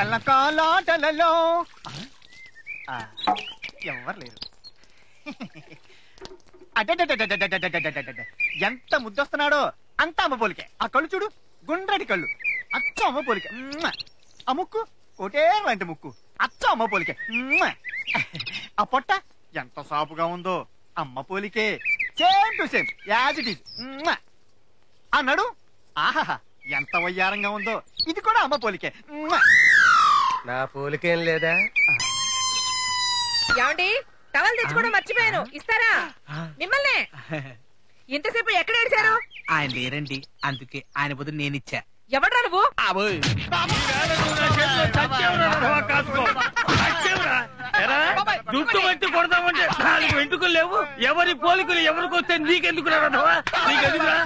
కాలాటలలో ఎవరు లేరు. ఎంత ముద్దొస్తున్నాడో అంత అమ్మ పోలికే. ఆ కళ్ళు చూడు, గుండ్రటి కళ్ళు, అచ్చ అమ్మ పోలికే. ఆ ముక్కు ఒకటే లాంటి ముక్కు, అచ్చ అమ్మ పోలికే. ఆ పొట్ట ఎంత సాపుగా ఉందో, అమ్మ పోలికే. Same to same, as it is. ఆ నడు, ఆహా ఎంత వయ్యారంగా ఉందో, ఇది కూడా అమ్మ పోలికే. నా పోలికేం లేదా? ఏమండి, టవల్ తెచ్చుకోవడం మర్చిపోయాను, ఇస్తారా? మిమ్మల్ని ఇంతసేపు ఎక్కడ ఏడిచారు? ఆయన లేరండి, అందుకే ఆయన బదులు నేను ఇచ్చా. ఎవడ్రా నువ్వు? దుట్టు బట్టి కొడదామంటే నాలుగు వెంట్రుకలు లేవు. ఎవరి పోలికలు ఎవరికి వస్తే నీకెందుకు రావా? నీకెందుకురా?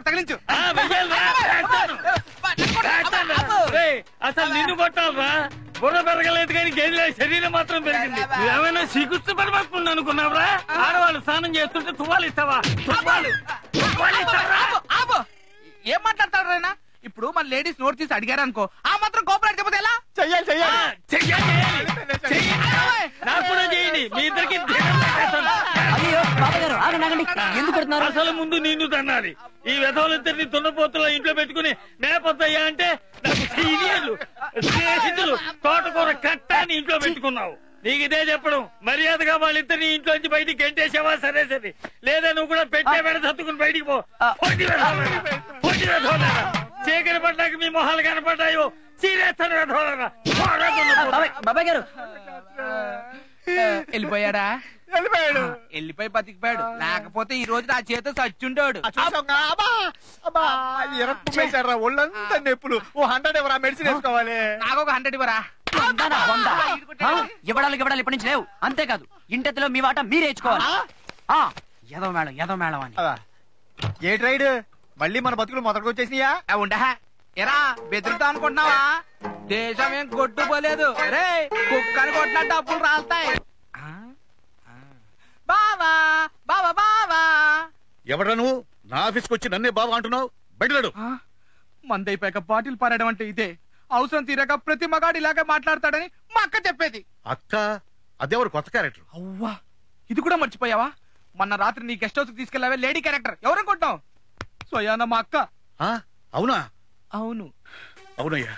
తగిలించు. అసలు నిన్ను కొట్టాలరా? బుర్ర పెరగలేదు కానీ గేదెల శరీరం మాత్రం పెరిగింది. ఏమైనా సిగుస్తు పడిపోతుంది అనుకున్నావురా? ఆడవాళ్ళు స్నానం చేస్తుంటే తువ్వాలు ఇస్తావా? ఏం మాట్లాడతాడు ఆయన? ఇప్పుడు మన లేడీస్ నోట్ తీసి అడిగారు అనుకో, ఆ మాత్రం కోపరేట్ చెప్పదు ఎలా? చెయ్యాలి. నాకు కూడా చేయండి, మీ ఇద్దరికి. అసలు ముందు నిన్ను తన్నాలి. ఈ వెధవులిద్దరిని దున్నపోతుల ఇంట్లో పెట్టుకుని మేపొద్దయ్యా అంటే నాకు సీనియర్లు స్నేహితులు తోటకూర కట్టాన్ని ఇంట్లో పెట్టుకున్నావు. నీకు ఇదే చెప్పడం. మర్యాదగా వాళ్ళిద్దరిని ఇంట్లో నుంచి బయటికి గెంటేసావా? సరే సరే, లేదా నువ్వు కూడా పెట్టే పెడ సత్తుకుని బయటికి పో. చీకటి పడ్డాక మీ మొహాలు కనపడ్డాయో చీరేస్తాను వెధవులరా. బాబాయ్ గారు వెళ్ళిపోయాడా? వెళ్ళిపోయి బతికిపోయాడు, లేకపోతే ఈ రోజు నా చేత చచ్చుంటాడు. ఒళ్ళంతా నొప్పులు. ఓ 100 ఎవరా మెడిసిన్ వేసుకోవాలి. నాకు ఒక 100 ఇవ్వరా? ఇవ్వడాలు ఇప్పటి నుంచి లేవు. అంతేకాదు ఇంటెత్తులో మీ వాట మీరేసుకోవాలి. ఏదో మేడం అని. ఏ ట్రైడ్ మళ్ళీ మన బతుకులు మొదటికి వచ్చేసినాయా? ఉండా ఎరా, బెదిరితా అనుకుంటున్నావా? దేశం ఏం కొట్టుకోలేదు రే, కుక్కని కొట్టిన డబ్బులు రాస్తాయి. బావా బావా బావా. ఎవడా నువ్వు? నా ఆఫీస్కి వచ్చి నన్నే బావా అంటున్నావు? బయటడు. మందైపోయాక బాటిల్ పారడం అంటే ఇదే. అవసరం తీరాక ప్రతి మగాడు ఇలాగే మాట్లాడతాడని మా అక్క చెప్పేది. అక్క? అదేవరు కొత్త క్యారెక్టర్. అవ్వా, ఇది కూడా మర్చిపోయావా? మొన్న రాత్రి నీ గెస్ట్ హౌస్ కి తీసుకెళ్లావే లేడీ క్యారెక్టర్, ఎవరనుకుంటావు? స్వయాన మా అక్క. అవునా? అవును. అవునయ్యా,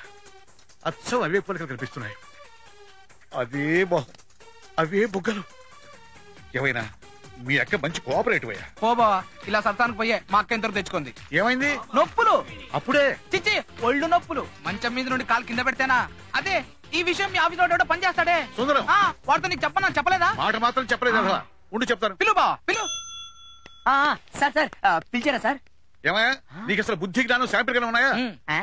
అచ్చం అవే పోలికలు కనిపిస్తున్నాయి. అదే మొహం, అవే బుగ్గలు. ఏమైనా మీ అక్క మంచి కోఆపరేటివ్ అయ్యా. పో బావా, ఇలా సత్తానికి పోయే మా అక్క ఇంతకు తెచ్చుకుంది. ఏమైంది? నొప్పులు. అప్పుడే? చిచ్చి, ఒళ్ళు నొప్పులు. మంచం మీద నుండి కాలు కింద పెడితేనా? అదే ఈ విషయం మీ ఆఫీస్ లో పని చేస్తాడే సుందరం, వాడితో నీకు చెప్పలేదా? మాట మాత్రం చెప్పలేదు. ఉండి చెప్తాను. పిలు బావా పిలు. సార్ పిలిచారా సార్? ఏమయ్యా, నీకు అసలు బుద్ధి జ్ఞానం శాంపిల్గానే ఉన్నాయా?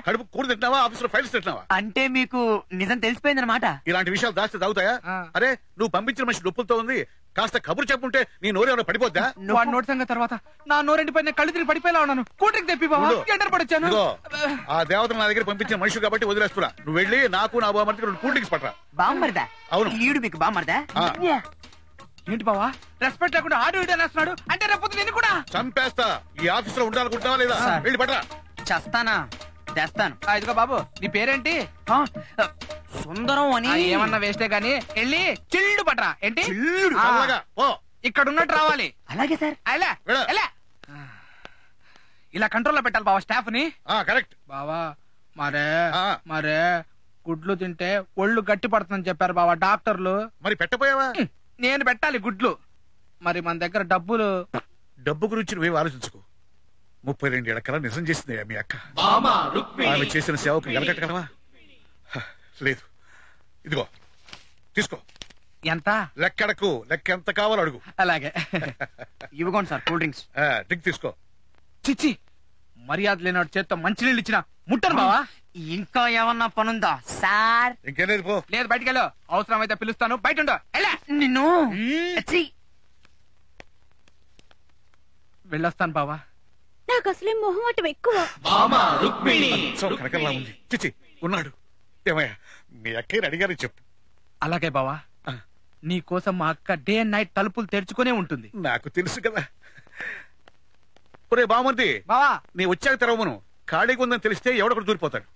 కడుపు కూడి తింటున్నావా? ఆఫీస్ లో ఫైల్స్ తింటున్నావా? అంటే మీకు నిజం తెలిసిపోయిందన్నమాట. ఇలాంటి విషయాలు దాస్తే తాగుతాయా? అరే, నువ్వు పంపించిన మనిషి నొప్పులతో ఉంది, కాస్త కబురు చెప్పుంటే నీ నోరు ఏమైనా పడిపోద్దా? వాడి నోటి సంగతి తర్వాత నా నోరెండిపోయి కళ్ళు తిరిగి పడిపోయేలా ఉన్నాను. కూటరికి తెప్పి బావా, ఎంటర్ పడొచ్చాను. ఆ దేవతను నా దగ్గర పంపించిన మనిషి కాబట్టి వదిలేస్తున్నా. నువ్వు వెళ్ళి నాకు నా బామ్మర్దికి 2 కూల్ డ్రింక్స్ పట్టరా. బామ్మర్దా? అవును. ఈడు మీకు బామ్మర్దా? ఏంటి బావా, రెస్పెక్ట్ లేకుండా ఆడు వీడు అనేస్తున్నాడు అంటే రేపు నేను కూడా చంపేస్తా. ఈ ఆఫీస్ లో ఉండాలనుకుంటున్నావా లేదా? వెళ్ళి పట్టరా. చేస్తానా? తెస్తాను. ఇదిగో బాబు, నీ పేరేంటి? సుందరం అని. ఏమన్నా వేస్టే గానీ వెళ్ళి చిల్లు పట్రా. ఏంటి? ఇక్కడ ఉన్నట్టు రావాలి. అలాగే సార్. ఇలా కంట్రోల్లో పెట్టాలి బావా స్టాఫ్ ని. కరెక్ట్ బావా. మరే గుడ్లు తింటే ఒళ్ళు గట్టి పడుతుందని చెప్పారు బావా డాక్టర్లు. మరి పెట్టపోయావా? నేను పెట్టాలి గుడ్లు. మరి మన దగ్గర డబ్బు గురించి నువ్వేం ఆలోచించుకో. 32 ఏళ్ల కల నిజం చేసింది మీ అక్క. ఆమె చేసిన సేవకు వెలకట్టగలవా? లేదు. ఇదిగో తీసుకో. ఎంత? లెక్కడకు. లెక్క ఎంత కావాలో అడుగు. అలాగే. ఇవ్వకోండి సార్ కూల్ డ్రింక్స్. డ్రింక్ తీసుకో. చిచ్చి, మర్యాద లేనాడు చేత్తో మంచినీళ్ళు ఇచ్చిన ముట్టను బావా. ఇంకా ఏమన్నా పనుందా సార్? ఇంకేం లేదు, పో. లేదు, బయటికెళ్ళు. అవసరం అయితే పిలుస్తాను, బయట ఉండు. నిన్ను వెళ్ళొస్తాను బావా. నాకు అసలే మొహమాటం ఎక్కువ. కనకల్లా ఉంది. చిచ్చి, ఉన్నాడు. ఏమయ్యా, మీ అక్కని అడిగారని చెప్పు. అలాగే బావా, నీ కోసం మా అక్క డే అండ్ నైట్ తలుపులు తెరుచుకునే ఉంటుంది. నాకు తెలుసు కదా. ఒరే బామర్ది, బావా, నీ వచ్చాక తెరవమను. ఖాళీగా ఉందని తెలిస్తే ఎవడొకడు దూరిపోతాడు.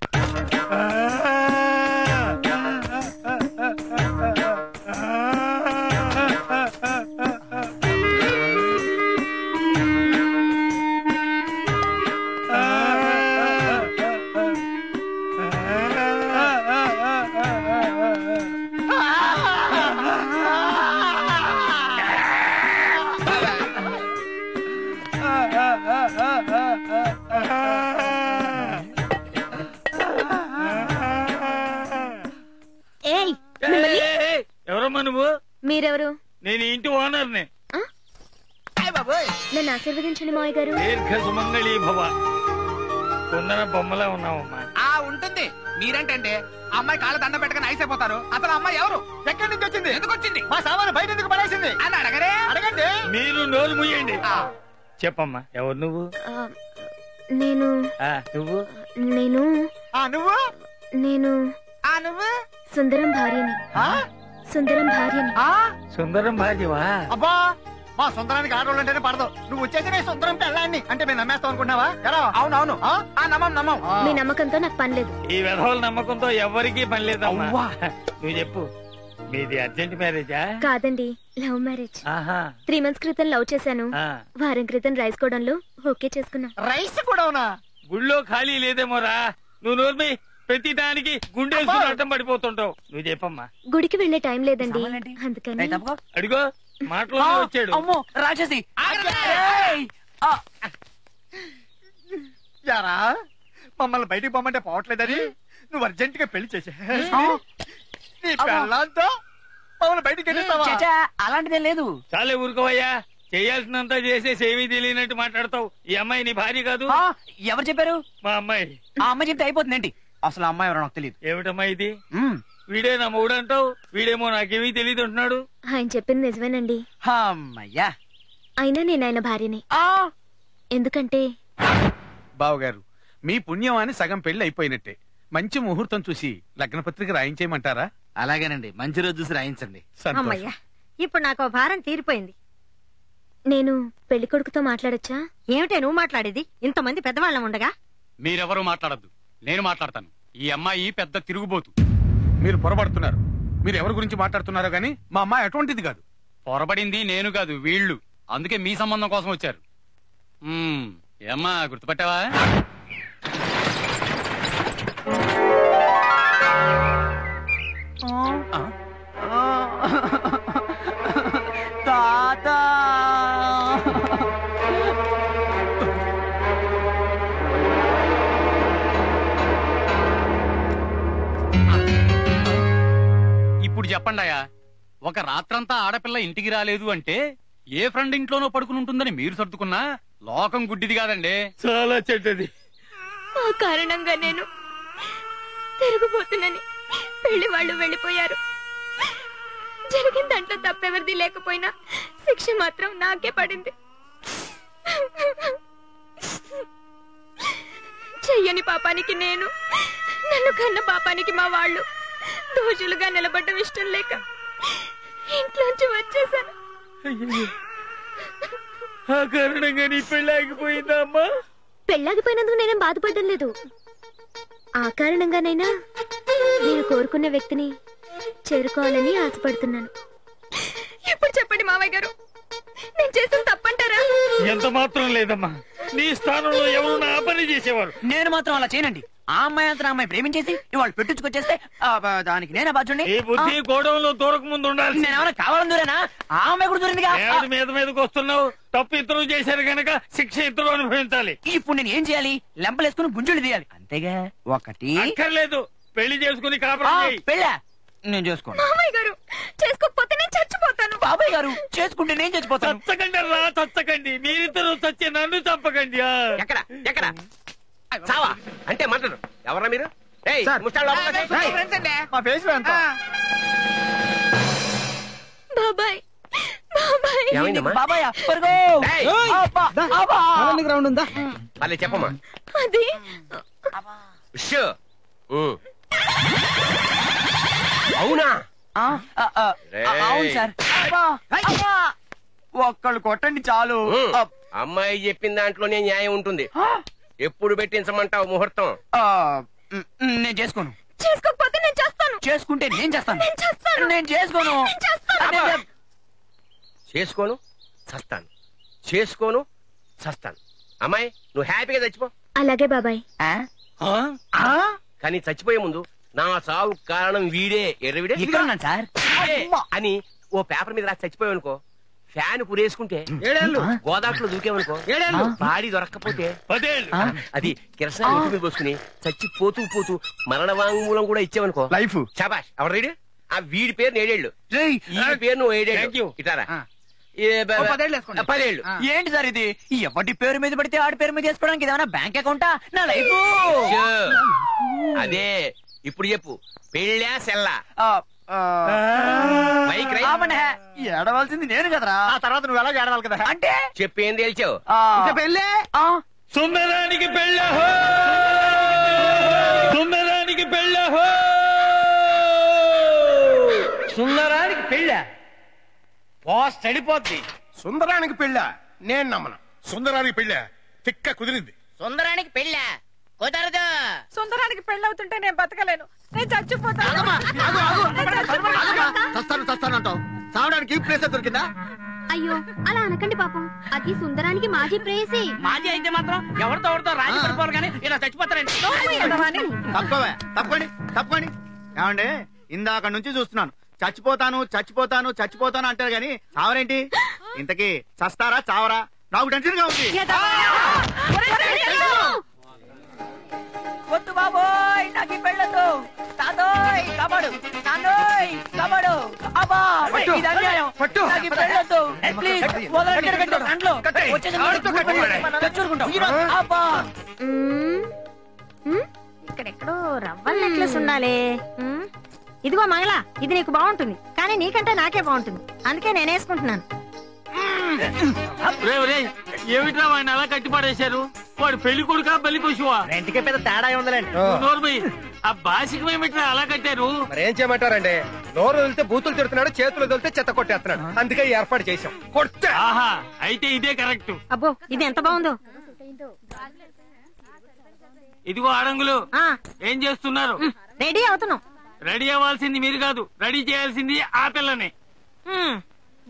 ఎవరమ్మా నువ్వు? మీరెవరు? నేను ఇంటి ఓనర్ని. నన్ను ఆశీర్వదించండి మావయ్య గారు. దీర్ఘ సుమంగళీ భవ. కొందర బొమ్మలా ఉన్నావమ్మా. ఉంటుంది. మీరేంటంటే అమ్మాయి కాళ్ళ దండ పెట్టగానే ఐస్ అయిపోతారు. అసలు అమ్మాయి ఎవరు? ఎక్కడి నుంచి వచ్చింది? ఎందుకు వచ్చింది? మా సామాను బయట ఎందుకు పడేసింది అని అడగరే. అడగండి. మీరు నోరు ముయ్యండి. చెప్పమ్మా, ఎవరు నువ్వు? నేను నువ్వు నేను నువ్వు నేను నువ్వు సుందరం భార్యని. సుందరం భార్యని. సుందరం భార్యవా? అబ్బా, మా సుందరానికి ఆడవాళ్ళు అంటేనే పడదు. నువ్వు వచ్చేసి నేను సుందరం పెళ్ళాన్ని అంటే మేము నమ్మేస్తాం అనుకున్నావా? అవునవును. నమ్మం. మీ నమ్మకంతో నాకు పని లేదు. ఈ విధవుల నమ్మకంతో ఎవరికీ పని లేదమ్మా. నువ్వు చెప్పు, మీది అర్జెంట్ మ్యారేజా? కాదండి, లవ్ మ్యారేజ్. 3 months క్రితం లవ్ చేశాను. వారం క్రితం రైస్ గోడంలో ఓకే చేసుకున్నా. రైస్ కూడా ఉన్నా? గుళ్ళో ఖాళీ లేదేమోరా. నువ్వు నోర్మి, ప్రతి దానికి గుండె అడ్డం పడిపోతుంటావు. నువ్వు చెప్పమ్మా. గుడికి వెళ్లే టైం లేదండి, అందుకని. అడిగో మాటలో వచ్చాడు. అమ్మో రాక్షసి. యారా, మమ్మల్ని బయటికి పోమంటే పోవట్లేదని నువ్వు అర్జెంట్ గా పెళ్లి చేసే నీ పెళ్ళంతో మమ్మల్ని బయటికి వెళ్ళిస్తావా? అలాంటిదే లేదు. చాలే ఊరుకోవయ్యా. చేయాల్సినంతా చేసేసి ఏమీ తెలియనట్టు మాట్లాడతావు. ఈ అమ్మాయి నీ భార్య కాదు. ఎవరు చెప్పారు? మా అమ్మాయి. ఆ అమ్మాయి చెప్తే అయిపోతుందేంటి? అసలు అమ్మాయి ఎవరో నాకు తెలియదు. ఏమిటమ్మా ఇది? వీడే నా మొగుడు అంటావు, వీడేమో నాకేమీ తెలియదు అంటున్నాడు. ఆయన చెప్పింది నిజమేనండి. అమ్మయ్యా, అయినా నేను ఆయన భార్యని. ఎందుకంటే బావగారు, మీ పుణ్యం అని సగం పెళ్లి అయిపోయినట్టే. మంచి ముహూర్తం చూసి లగ్నపత్రిక రాయించేయమంటారా? అలాగేనండి, మంచి రోజు చూసి రాయించండి. అమ్మయ్యా, ఇప్పుడు నాకు భారం తీరిపోయింది. నేను పెళ్లి కొడుకుతో మాట్లాడొచ్చా? ఏమిటే నువ్వు మాట్లాడేది? ఇంతమంది పెద్దవాళ్ళం ఉండగా. మీరెవరూ మాట్లాడద్దు, నేను మాట్లాడతాను. ఈ అమ్మాయి పెద్ద తిరుగుబోతు. మీరు పొరబడుతున్నారు. మీరు ఎవరి గురించి మాట్లాడుతున్నారో గానీ మా అమ్మాయి అటువంటిది కాదు. పొరబడింది నేను కాదు, వీళ్ళు. అందుకే మీ సంబంధం కోసం వచ్చారు. ఏమ్మా, గుర్తుపట్టావా? తాతా ఇప్పుడు చెప్పండాయా, ఒక రాత్రంతా ఆడపిల్ల ఇంటికి రాలేదు అంటే ఏ ఫ్రెండ్ ఇంట్లోనో పడుకుని ఉంటుందని మీరు సర్దుకున్నా లోకం గుడ్డిది కాదండి. చాలా చెడ్డది. ఆ కారణంగా నేను తిరుగుబోతున్నాను. పెళ్లి వాళ్ళు వెళ్ళిపోయారు. జరిగిన దాంట్లో తప్పెవరిది లేకపోయినా శిక్ష మాత్రం నాకే పడింది. చెయ్యని పాపానికి నేను, నన్ను కన్న పాపానికి మా వాళ్ళు దోషులుగా నిలబడ్డం ఇష్టం లేక ఇంట్లోంచి వచ్చేసాను. ఆ కారణంగా నీ పెళ్లి ఆగిపోయిందా అమ్మా? పెళ్ళాగిపోయినందుకు నేనేం బాధపడడం లేదు. ఆ కారణంగానైనా నేను కోరుకున్న వ్యక్తిని చేరుకోవాలని ఆశపడుతున్నాను. ఇప్పుడు చెప్పండి మావయ్య గారు, నేను చేసిన తప్పంటారా? ఎంత మాత్రం లేదమ్మా. నీ స్థానంలో ఎవరు నా పని చేసేవారు. నేను మాత్రం అలా చేయనండి. ఆ అమ్మాయి అంతా అమ్మాయి ప్రేమించేసి ఇవాళ పెట్టించుకొచ్చేస్తే దానికి నేనే బాధ్యుండి. ఈ బుద్ధి గోడంలో దూరకు ముందు ఉండాలి. నేనేమన్నా కావాలని దూరేనా? ఆ అమ్మాయి కూడా దూరిందిగా. మీద మీదకి వస్తున్నావు. తప్పు ఇద్దరు చేశారు గనక శిక్ష ఇద్దరు అనుభవించాలి. ఇప్పుడు నేను ఏం చేయాలి? లెంపలేసుకుని గుంజులు తీయాలి అంతేగా. ఒకటి అక్కర్లేదు, పెళ్లి చేసుకుని కాపురం చేయి. పెళ్ళా? నేను చేసుకోను. మామయ్య గారు, చేసుకోకపోతే నేను చచ్చిపోతాను. బాబాయ్ గారు, చేసుకుంటే నేను చచ్చిపోతాను. చచ్చకండి రా, చచ్చకండి. మీరిద్దరు చచ్చి నన్ను చంపకండి. ఎక్కడ ఎక్కడ చావా అంటే మంటరు ఎవరా మీరు? మా ఫేస్ లో ఎంత? బాబాయ్, బాబాయ్, బాబాయ్ గ్రౌండ్ ఉందా? అలా చెప్పమ్మా. అది అవునా? అవును సార్. ఒక్కళ్ళు కొట్టండి చాలు. అమ్మాయి చెప్పిన దాంట్లోనే న్యాయం ఉంటుంది. ఎప్పుడు పెట్టించమంటావు ముహూర్తం? నేను చేసుకోను. చేసుకోకపోతే నేను చేస్తాను. చేసుకుంటే నేను చేస్తాను. నేను చేస్తాను. నేను చేసుకోను. చేసుకోను చస్తాను, చేసుకోను చస్తాను. అమ్మాయి నువ్వు హ్యాపీగా చచ్చిపో. అలాగే బాబాయ్. కానీ చచ్చిపోయే ముందు నా చావు కారణం వీడే ఎర్రవిడే సార్ అని ఓ పేపర్ మీద రాసి చచ్చిపోయావు అనుకో, ఫ్యాన్ పురేసుకుంటే 7 ఏళ్ళు, గోదాట్లో దూకేమనుకో 7 ఏళ్ళు, బాడీ దొరక్కపోతే 10 ఏళ్ళు, అది కిరసనాయి ఇంటి మీద పోసుకుని చచ్చిపోతూ పోతూ మరణ వాంగ్మూలం కూడా ఇచ్చావనుకో లైఫ్. శాబాష్. ఎవరు రైడు? ఆ వీడి పేరు 7 ఏళ్ళు, ఈ పేరు నువ్వు 7 ఏళ్ళు. ఇటారా 10 ఏళ్ళు. ఏంటి సార్ ఇది? ఎవరి పేరు మీద పడితే ఆడి పేరు మీద చేసుకోవడానికి ఏమైనా బ్యాంక్ అకౌంటా? నా లైఫ్ అదే. ఇప్పుడు చెప్పు, పెళ్ళా సెల్లా? ఏడవలసింది నేను కదరా. ఆ తర్వాత నువ్వు ఎలా ఏడవాలి కదా అంటే చెప్పేం తేల్చావు? పెళ్ళే సుందరానికి పెళ్ళ, సుందరానికి పెళ్ళ, సుందరానికి పెళ్ళ పోస్ట్ అడిపోద్ది. సుందరానికి పెళ్ళా? నేను నమ్మను. సుందరానికి పెళ్ళ తిక్క కుదిరింది. సుందరానికి పెళ్ళ కుదరదు. సుందరానికి పెళ్ళవుతుంటే నేను బతకలేను, నేను చచ్చిపోతాను. చస్తానంటావు, చావడానికి ప్లేస్ దొరికిందా? అయ్యో అలా అనకండి పాపం, అది సుందరానికి మాజీ ప్రేయసి. మాజీ అయితే మాత్రం ఎవరితో రాజీ పడిపోవాలి కానీ ఇలా చచ్చిపోతారండి. తప్పండి ఏమండి, ఇందాక నుంచి చూస్తున్నాను చచ్చిపోతాను చచ్చిపోతాను చచ్చిపోతాను అంటారు గాని చావరేంటి? ఇంతకీ చస్తారా చావరా? నాకు టెన్షన్ గా ఉంది. వద్దు బాబోయ్, నాకు పెళ్ళదు. తాతోయ్ కబడు, నాన్నోయ్ కబడు. అబ్బా ఇది అన్యాయం, నాకు పెళ్ళదు. ప్లీజ్ అబ్బా. ఇక్కడెక్కడో రవ్వల నెక్లెస్ ఉండాలి. ఇదిగో మంగళ, ఇది నీకు బాగుంటుంది, కానీ నీకంటే నాకే బాగుంటుంది, అందుకే నేను వేసుకుంటున్నాను. ఏమిట్రా వాడిని అలా కట్టిపడేశారు? వాడు పెళ్లి కొడుకా పెళ్లి పశువా? ఇంటికే పెద్ద తేడా ఉందిలేండి. ఆ బాసికం ఏమిట్రా అలా కట్టారు? మరేం చేయమంటారండి? నోరు వదిలితే బూతులు తిడుతున్నాడు, చేతులు వదిలితే చెత్త కొట్టేస్తున్నాడు, అందుకే ఏర్పాటు చేశాం. ఆహా, అయితే ఇదే కరెక్ట్. అబ్బో ఇది ఎంత బాగుందో. ఇదిగో ఆడంగులు, ఏం చేస్తున్నారు? రెడీ అవుతున్నాం. రెడీ అవ్వాల్సింది మీరు కాదు, రెడీ చేయాల్సింది ఆ పిల్లని.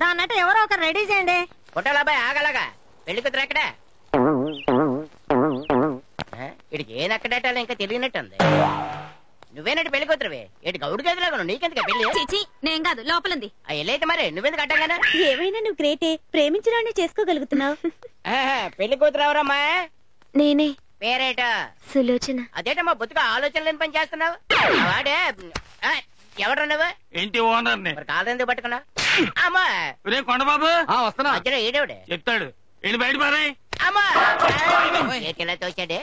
దాన్నట్టు ఎవరో ఒకరు రెడీ చేయండి. పుట్టాలబ్బాయి ఆగలగా, పెళ్లి కూతురు ఎక్కడా? ఇడికి ఏది అక్కడేటాలో ఇంకా తెలియనట్టుంది. నువ్వేనట్టు పెళ్లి కూతురువే? ఇటు గౌడు గదిలాగా నీకెందుకు పెళ్లి? చిచి నేను కాదు, లోపలంది. ఎల్లైతే మరి నువ్వెందుకు అడ్డంగానా? ఏమైనా నువ్వు గ్రేటే, ప్రేమించడాన్ని చేసుకోగలుగుతున్నావు. పెళ్లి కూతురు ఎవరమ్మా? నేనే. పేరేట? సులోచన. అదేటమ్మా బొత్తుగా ఆలోచన లేని పని చేస్తున్నావు. వాడే ఎవరు నువ్వు? ఇంటి ఓనర్ ని. కాదెందుకు పట్టుకున్నా? అమ్మా కొండబాబు వస్తున్నా. మధ్యలో ఏడేవిడే చెప్తాడు, వెళ్ళి బయట పారాయి. అమ్మా ఏటిలా తోచాడే?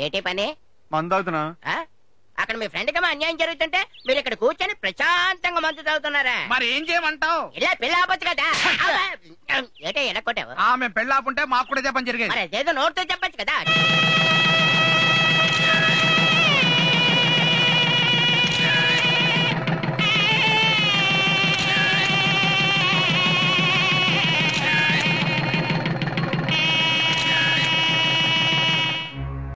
ఏటి పని? మందు అవుతున్నా. అక్కడ మీ ఫ్రెండ్ కి అన్యాయం జరుగుతుంటే మీరు ఇక్కడ కూర్చొని ప్రశాంతంగా మందు తాగుతున్నారా? మరి ఏం చేయమంటావు? ఇలా పెళ్లి ఆపచ్చు కదా. ఏటే ఎడకొట్టావు? మేము పెళ్ళాపుంటే మాకు కూడా చెప్పని జరిగేది. మరి ఏదో నోటితో చెప్పచ్చు కదా.